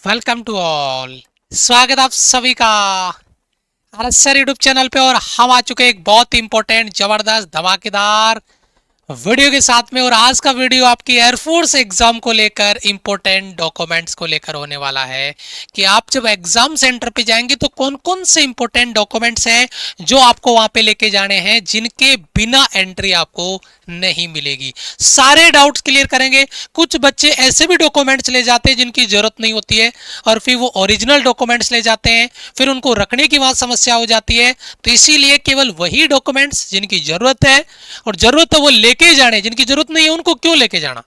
Welcome to all. स्वागत आप सभी का सर यूट्यूब चैनल पे। और हम आ चुके हैं एक बहुत इंपॉर्टेंट जबरदस्त धमाकेदार वीडियो के साथ में। और आज का वीडियो आपकी एयरफोर्स एग्जाम को लेकर इंपॉर्टेंट डॉक्यूमेंट्स को लेकर होने वाला है कि आप जब एग्जाम सेंटर पे जाएंगे तो कौन कौन से इंपॉर्टेंट डॉक्यूमेंट्स हैं जो आपको वहां पे लेके जाने हैं, जिनके बिना एंट्री आपको नहीं मिलेगी। सारे डाउट्स क्लियर करेंगे। कुछ बच्चे ऐसे भी डॉक्यूमेंट्स ले जाते हैं जिनकी जरूरत नहीं होती है और फिर वो ओरिजिनल डॉक्यूमेंट्स ले जाते हैं, फिर उनको रखने की वहां समस्या हो जाती है। तो इसीलिए केवल वही डॉक्यूमेंट्स जिनकी जरूरत है और जरूरत है वो लेके जाने, जिनकी जरूरत नहीं है उनको क्यों लेके जाना।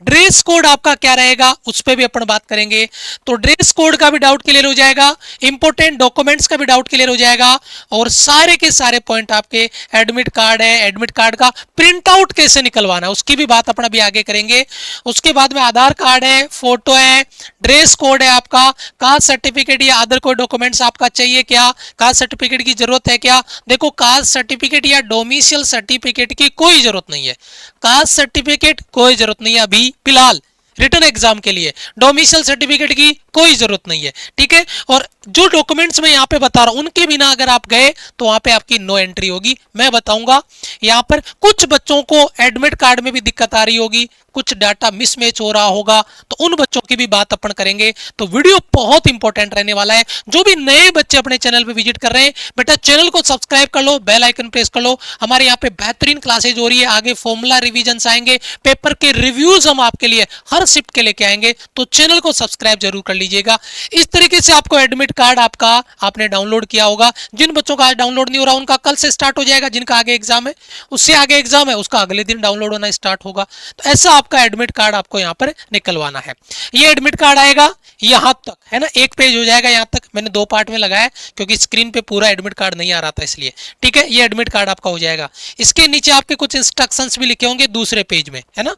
ड्रेस कोड आपका क्या रहेगा उस पर भी अपन बात करेंगे। तो ड्रेस कोड का भी डाउट क्लियर हो जाएगा, इंपॉर्टेंट डॉक्यूमेंट्स का भी डाउट क्लियर हो जाएगा और सारे के सारे पॉइंट आपके एडमिट कार्ड है, एडमिट कार्ड का प्रिंट आउट कैसे निकलवाना है उसकी भी बात अपन अभी आगे करेंगे। उसके बाद में आधार कार्ड है, फोटो है, ड्रेस कोड है आपका, कास्ट सर्टिफिकेट या अदर कोई डॉक्यूमेंट्स आपका चाहिए क्या, कास्ट सर्टिफिकेट की जरूरत है क्या। देखो, कास्ट सर्टिफिकेट या डोमिसाइल सर्टिफिकेट की कोई जरूरत नहीं है, कास्ट सर्टिफिकेट कोई जरूरत नहीं है अभी फिलहाल रिटर्न एग्जाम के लिए। डोमिसाइल सर्टिफिकेट की कोई जरूरत नहीं है, ठीक है। और जो डॉक्यूमेंट्स मैं यहाँ पे बता रहा हूं उनके बिना अगर आप गए तो वहां पे आपकी नो एंट्री होगी। मैं बताऊंगा यहाँ पर कुछ बच्चों को एडमिट कार्ड में भी दिक्कत आ रही होगी, कुछ डाटा मिसमैच हो रहा होगा, तो उन बच्चों की भी बात अपन करेंगे। तो वीडियो बहुत इंपॉर्टेंट रहने वाला है। जो भी नए बच्चे अपने चैनल पे विजिट कर रहे हैं, बेटा चैनल को सब्सक्राइब कर लो, बेल आइकन प्रेस कर लो। हमारे यहाँ पे बेहतरीन क्लासेज हो रही है, आगे फॉर्मूला रिवीजन आएंगे, पेपर के रिव्यूज हम आपके लिए हर शिफ्ट के लेके आएंगे, तो चैनल को सब्सक्राइब जरूर कर लीजिएगा। इस तरीके से आपको एडमिट कार्ड आपका आपने डाउनलोड किया होगा। जिन बच्चों का आज डाउनलोड नहीं हो रहा उनका कल से स्टार्ट हो जाएगा, जिनका आगे एग्जाम है उससे आगे एग्जाम है उसका अगले दिन डाउनलोड होना स्टार्ट होगा। तो ऐसा आपका एडमिट कार्ड आपको यहाँ पर निकलवाना है। ये एडमिट कार्ड आएगा यहां तक, है ना, एक पेज हो जाएगा यहां तक। मैंने दो पार्ट में लगाया क्योंकि स्क्रीन पे पूरा एडमिट कार्ड नहीं आ रहा था इसलिए, ठीक है। ये एडमिट कार्ड आपका हो जाएगा। इसके नीचे आपके कुछ इंस्ट्रक्शंस भी लिखे होंगे दूसरे पेज में, है ना।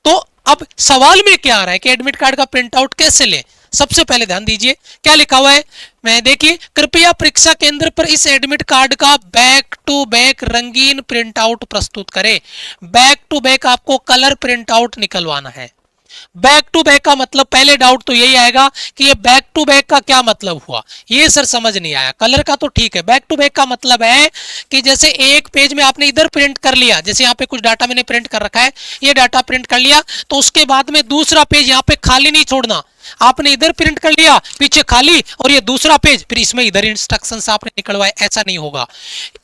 तो अब सवाल में क्या आ रहा है कि एडमिट कार्ड का प्रिंट आउट कैसे लें। सबसे पहले ध्यान दीजिए क्या लिखा हुआ है। मैं देखिए, कृपया परीक्षा केंद्र पर इस एडमिट कार्ड का बैक टू बैक रंगीन प्रिंट आउट प्रस्तुत करें। बैक टू बैक आपको कलर प्रिंट आउट निकलवाना है। बैक टू बैक का मतलब, पहले डाउट तो यही आएगा कि ये बैक टू बैक का क्या मतलब हुआ। ये सर समझ नहीं आया, कलर का तो ठीक है, बैक टू बैक का मतलब है कि जैसे एक पेज में आपने इधर प्रिंट कर लिया, जैसे यहाँ पे कुछ डाटा मैंने प्रिंट कर रखा है, ये डाटा प्रिंट कर लिया, तो उसके बाद में दूसरा पेज यहाँ पे खाली नहीं छोड़ना। आपने इधर प्रिंट कर लिया पीछे खाली और ये दूसरा पेज, फिर इसमें इधर इंस्ट्रक्शंस आपने निकलवाए, ऐसा नहीं होगा।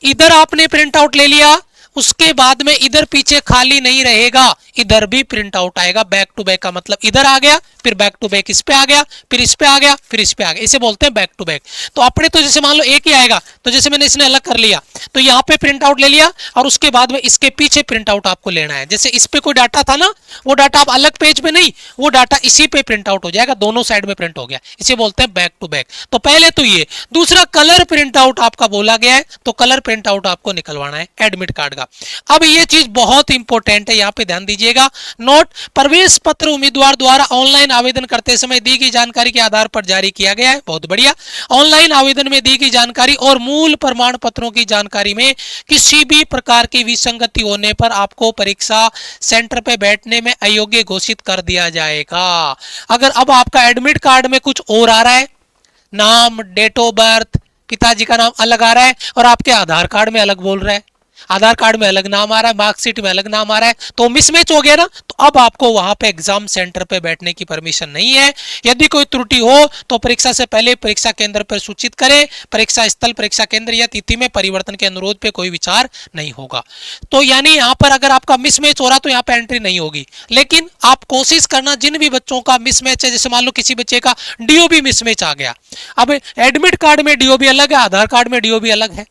इधर आपने प्रिंट आउट ले लिया, उसके बाद में इधर पीछे खाली नहीं रहेगा, इधर भी प्रिंट आउट आएगा। बैक टू बैक का मतलब इधर आ गया, फिर बैक टू बैक इस पे आ गया, फिर इस पे आ गया, फिर इस पे आ गया, इसे बोलते हैं बैक टू बैक। तो अपने तो जैसे मान लो एक ही आएगा, तो जैसे मैंने इसने अलग कर लिया तो यहाँ पे प्रिंट आउट ले लिया और उसके बाद में इसके पीछे प्रिंट आउट आपको लेना है। जैसे इस पे कोई डाटा था ना, वो डाटा आप अलग पेज पे नहीं, वो डाटा इसी पे प्रिंट आउट हो जाएगा, दोनों साइड में प्रिंट हो गया, इसे बोलते हैं बैक टू बैक। तो पहले तो ये, दूसरा कलर प्रिंट आउट आपका बोला गया है, तो कलर प्रिंट आउट आपको निकलवाना है एडमिट कार्ड का। अब ये चीज बहुत इंपॉर्टेंट है, यहाँ पे ध्यान दीजिएगा। नोट, प्रवेश पत्र उम्मीदवार द्वारा ऑनलाइन आवेदन करते समय दी गई जानकारी के आधार पर जारी किया गया है। बहुत बढ़िया। ऑनलाइन आवेदन में दी गई जानकारी और मूल प्रमाण पत्रों की जानकारी में किसी भी प्रकार की विसंगति होने पर आपको परीक्षा सेंटर पे बैठने में अयोग्य घोषित कर दिया जाएगा। अगर अब आपका एडमिट कार्ड में कुछ और आ रहा है, नाम, डेट ऑफ बर्थ, पिताजी का नाम अलग आ रहा है और आपके आधार कार्ड में अलग बोल रहा है, आधार कार्ड में अलग नाम आ रहा है, मार्कशीट में अलग नाम आ रहा है, तो मिसमैच हो गया ना। तो अब आपको वहां पे एग्जाम सेंटर पे बैठने की परमिशन नहीं है। यदि कोई त्रुटि हो तो परीक्षा से पहले परीक्षा केंद्र पर सूचित करें। परीक्षा स्थल, परीक्षा केंद्र या तिथि में परिवर्तन के अनुरोध पे कोई विचार नहीं होगा। तो यानी यहाँ पर अगर आपका मिसमैच हो रहा तो यहाँ पे एंट्री नहीं होगी। लेकिन आप कोशिश करना, जिन भी बच्चों का मिसमैच है, जैसे मान लो किसी बच्चे का डीओबी मिसमैच आ गया, अब एडमिट कार्ड में डीओबी अलग है, आधार कार्ड में डीओबी अलग है,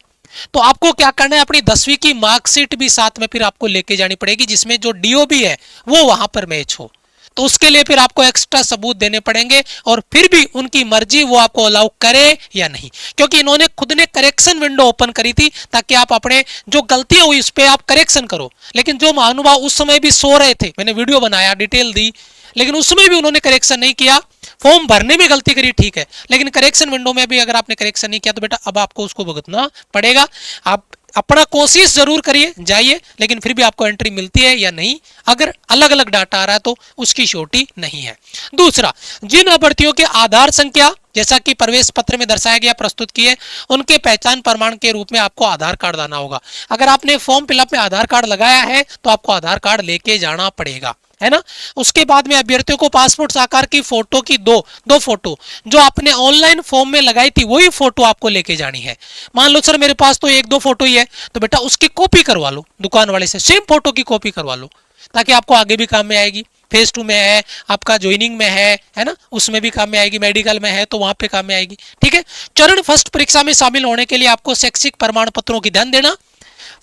तो आपको क्या करना है, अपनी 10वीं की मार्कशीट भी साथ में फिर आपको लेके जानी पड़ेगी, जिसमें जो डीओबी है वो वहां पर मैच हो। तो उसके लिए फिर आपको एक्स्ट्रा सबूत देने पड़ेंगे और फिर भी उनकी मर्जी, वो आपको अलाउ करे या नहीं, क्योंकि इन्होंने खुद ने करेक्शन विंडो ओपन करी थी ताकि आप अपने जो गलतियां हुई उस पर आप करेक्शन करो। लेकिन जो महानुभाव उस समय भी सो रहे थे, मैंने वीडियो बनाया, डिटेल दी, लेकिन उसमें भी उन्होंने करेक्शन नहीं किया। फॉर्म भरने में गलती करी, ठीक है, लेकिन करेक्शन विंडो में भी अगर आपने करेक्शन नहीं किया तो बेटा अब आपको उसको भुगतना पड़ेगा। आप अपना कोशिश जरूर करिए, जाइए, लेकिन फिर भी आपको एंट्री मिलती है या नहीं, अगर अलग अलग डाटा आ रहा है तो उसकी श्योरिटी नहीं है। दूसरा, जिन अभ्यर्थियों के आधार संख्या जैसा कि प्रवेश पत्र में दर्शाया गया प्रस्तुत किए, उनके पहचान प्रमाण के रूप में आपको आधार कार्ड लाना होगा। अगर आपने फॉर्म फिलअप में आधार कार्ड लगाया है तो आपको आधार कार्ड लेके जाना पड़ेगा, है ना। उसके बाद में अभ्यर्थियों को पासपोर्ट आकार की फोटो की दो फोटो जो आपने ऑनलाइन फॉर्म में लगाई थी वही फोटो आपको लेके जानी है। मान लो सर मेरे पास तो एक दो फोटो ही है, तो बेटा उसकी कॉपी करवा लो दुकान वाले से, सेम फोटो की कॉपी करवा लो, ताकि आपको आगे भी काम में आएगी। फेज 2 में है, आपका ज्वाइनिंग में है ना, उसमें भी काम में आएगी, मेडिकल में है तो वहां पे काम में आएगी, ठीक है। चरण फर्स्ट परीक्षा में शामिल होने के लिए आपको शैक्षिक प्रमाण पत्रों की ध्यान देना।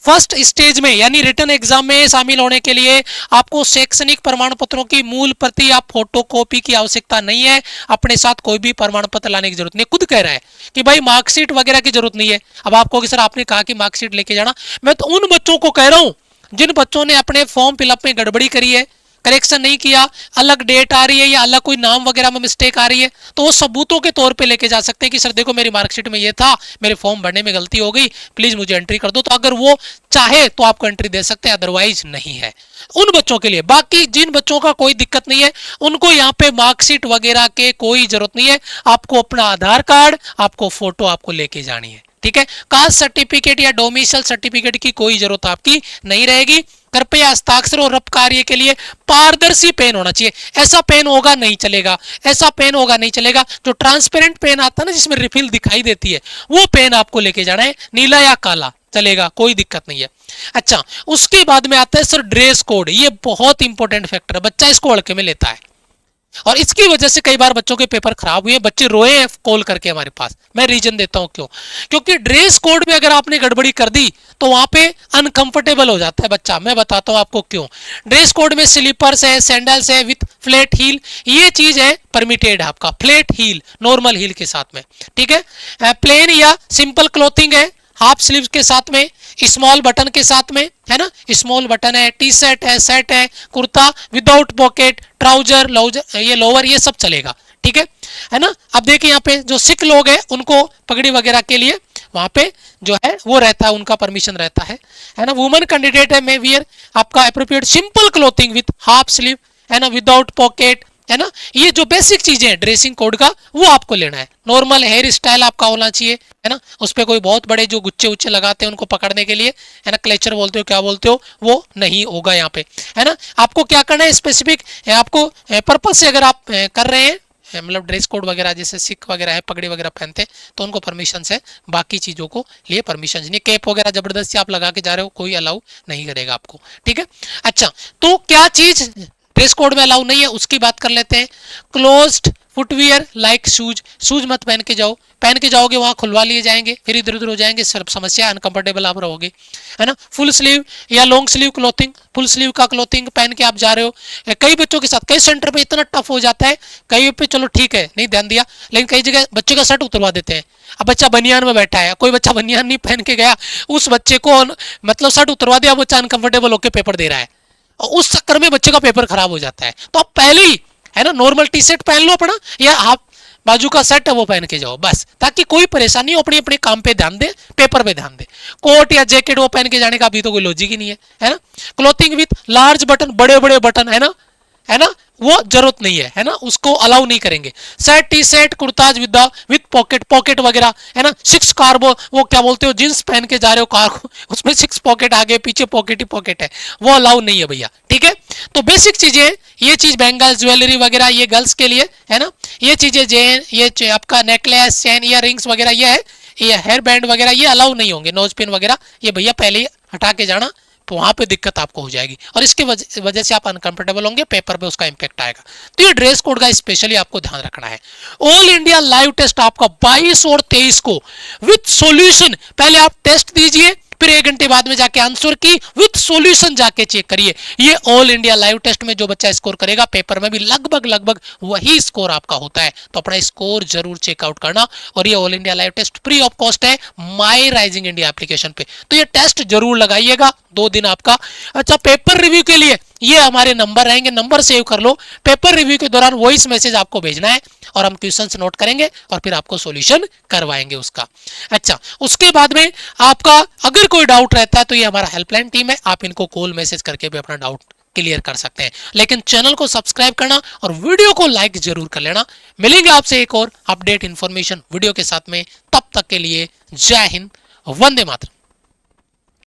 फर्स्ट स्टेज में यानी रिटन एग्जाम में शामिल होने के लिए आपको शैक्षणिक प्रमाण पत्रों की मूल प्रति या फोटो कॉपी की आवश्यकता नहीं है। अपने साथ कोई भी प्रमाण पत्र लाने की जरूरत नहीं, खुद कह रहा है कि भाई मार्कशीट वगैरह की जरूरत नहीं है। अब आपको कि सर आपने कहा कि मार्कशीट लेके जाना, मैं तो उन बच्चों को कह रहा हूं जिन बच्चों ने अपने फॉर्म फिलअप में गड़बड़ी करी है, करेक्शन नहीं किया, अलग डेट आ रही है या अलग कोई नाम वगैरह में मिस्टेक आ रही है, तो वो सबूतों के तौर पे लेके जा सकते हैं कि सर देखो मेरी मार्कशीट में ये था, मेरे फॉर्म भरने में गलती हो गई, प्लीज मुझे एंट्री कर दो। तो अगर वो चाहे तो आपको एंट्री दे सकते हैं, अदरवाइज नहीं है उन बच्चों के लिए। बाकी जिन बच्चों का कोई दिक्कत नहीं है उनको यहाँ पे मार्कशीट वगैरह के कोई जरूरत नहीं है, आपको अपना आधार कार्ड, आपको फोटो आपको लेके जानी है, ठीक है। कास्ट सर्टिफिकेट या डोमिसाइल सर्टिफिकेट की कोई जरूरत आपकी नहीं रहेगी। कृपया हस्ताक्षर और रफ कार्य के लिए पारदर्शी पेन होना चाहिए। ऐसा पेन होगा नहीं चलेगा, ऐसा पेन होगा नहीं चलेगा, जो ट्रांसपेरेंट पेन आता है ना जिसमें रिफिल दिखाई देती है, वो पेन आपको लेके जाना है, नीला या काला चलेगा, कोई दिक्कत नहीं है। अच्छा, उसके बाद में आता है सर ड्रेस कोड। ये बहुत इंपॉर्टेंट फैक्टर है, बच्चा इसको हल्के में लेता है और इसकी वजह से कई बार बच्चों के पेपर खराब हुए, बच्चे रोए हैं कॉल करके हमारे पास। मैं रीजन देता हूं क्यों, क्योंकि ड्रेस कोड में अगर आपने गड़बड़ी कर दी तो वहां पे अनकंफर्टेबल हो जाता है बच्चा। मैं बताता हूं आपको क्यों। ड्रेस कोड में स्लीपर्स है, सैंडल्स है विथ फ्लैट हील, ये चीज है परमिटेड है आपका, फ्लैट हील नॉर्मल हील के साथ में, ठीक है। प्लेन या सिंपल क्लोथिंग है, हाफ स्लीव्स के साथ में, स्मॉल बटन के साथ में, है ना, स्मॉल बटन है, टी शर्ट है, शर्ट है, कुर्ता विदाउट पॉकेट, ट्राउजर, ये लोअर, ये सब चलेगा, ठीक है ना। अब देखिए यहाँ पे जो सिख लोग हैं उनको पगड़ी वगैरह के लिए वहां पे जो है वो रहता है, उनका परमिशन रहता है ना। वुमेन कैंडिडेट है मे वियर आपका appropriate simple clothing with half sleeve, है ना, विदाउट पॉकेट, है ना। ये जो बेसिक चीजें हैं ड्रेसिंग कोड का वो आपको लेना है। नॉर्मल हेयर स्टाइल आपका होना चाहिए, है ना, उस पर कोई बहुत बड़े जो गुच्चे उच्चे लगाते हैं उनको पकड़ने के लिए, है ना, क्लेचर बोलते हो क्या बोलते हो, वो नहीं होगा यहाँ पे, है ना। आपको क्या करना है स्पेसिफिक, आपको पर्पज से अगर आप कर रहे हैं, मतलब ड्रेस कोड वगैरह जैसे सिख वगैरह है पगड़ी वगैरह पहनते हैं तो उनको परमिशन है, बाकी चीजों को लिए परमिशन नहीं। कैप वगैरह जबरदस्ती आप लगा के जा रहे हो कोई अलाउ नहीं करेगा आपको, ठीक है। अच्छा, तो क्या चीज ड्रेस कोड में अलाउ नहीं है उसकी बात कर लेते हैं। Closed footwear like shoes, shoes मत पहन के जाओ, पहन के जाओगे वहां खुलवा लिए जाएंगे, फिर इधर उधर हो जाएंगे, समस्या, अनकंफर्टेबल आप रहोगे, है ना। फुल स्लीव या long sleeve clothing, full sleeve का क्लोथिंग पहन के आप जा रहे हो। कई बच्चों के साथ कई सेंटर पे इतना टफ हो जाता है, कई पे चलो ठीक है नहीं ध्यान दिया, लेकिन कई जगह बच्चे का शर्ट उतरवा देते हैं। अब बच्चा बनियान में बैठा है, कोई बच्चा बनियान नहीं पहन के गया, उस बच्चे को मतलब शर्ट उतरवा दिया, बच्चा अनकंफर्टेबल होकर पेपर दे रहा है और उस चक्कर में बच्चे का पेपर खराब हो जाता है। तो आप पहले ही, है ना, नॉर्मल टी शर्ट पहन लो अपना, या हाफ बाजू का शर्ट है वो पहन के जाओ बस, ताकि कोई परेशानी हो, अपने अपने काम पे ध्यान दे, पेपर पे ध्यान दे। कोट या जैकेट वो पहन के जाने का अभी तो कोई लॉजिक ही नहीं है ना। क्लोथिंग विथ लार्ज बटन, बड़े बड़े बटन, है ना, वो जरूरत नहीं है ना, उसको अलाउ नहीं करेंगे। Shirt T shirt kurtas with pocket वगैरह, है ना। 6 कार्बो वो क्या बोलते हो, जींस पहन के जा रहे हो कार को, उसमें 6 पॉकेट आगे पीछे पॉकेट ही पॉकेट है, वो अलाउ नहीं है भैया, ठीक है। तो बेसिक चीजें, ये चीज बैंगल ज्वेलरी वगैरह ये गर्ल्स के लिए, है ना। ये चीजें ये आपका नेकलेस, चेन, ईयर रिंग्स वगैरह ये है, ये हेयर बैंड वगैरह ये अलाउ नहीं होंगे। नोज पिन वगैरह ये भैया पहले ही हटा के जाना, तो वहां पे दिक्कत आपको हो जाएगी और इसके वजह से आप अनकंफर्टेबल होंगे, पेपर पे उसका इंपैक्ट आएगा। तो ये ड्रेस कोड का स्पेशली आपको ध्यान रखना है। ऑल इंडिया लाइव टेस्ट आपका 22 और 23 को विथ सॉल्यूशन, पहले आप टेस्ट दीजिए, फिर 1 घंटे बाद में जाके आंसर की विथ सॉल्यूशन जाके चेक करिए। ये ऑल इंडिया लाइव टेस्ट में जो बच्चा स्कोर करेगा पेपर में भी लगभग वही स्कोर आपका होता है, तो अपना स्कोर जरूर चेकआउट करना। और ये all India live test free of cost है माई राइजिंग इंडिया एप्लीकेशन पे, तो ये टेस्ट जरूर लगाइएगा 2 दिन आपका। अच्छा, पेपर रिव्यू के लिए ये हमारे नंबर रहेंगे, नंबर सेव कर लो। पेपर रिव्यू के दौरान वॉइस मैसेज आपको भेजना है और हम क्वेश्चंस नोट करेंगे और फिर आपको सॉल्यूशन करवाएंगे उसका। अच्छा, उसके बाद में आपका अगर कोई डाउट रहता है तो ये हमारा हेल्पलाइन टीम है, आप इनको कॉल मैसेज करके भी अपना डाउट क्लियर कर सकते हैं। लेकिन चैनल को सब्सक्राइब करना और वीडियो को लाइक जरूर कर लेना। मिलेंगे आपसे एक और अपडेट इंफॉर्मेशन वीडियो के साथ में, तब तक के लिए जय हिंद, वंदे मातरम।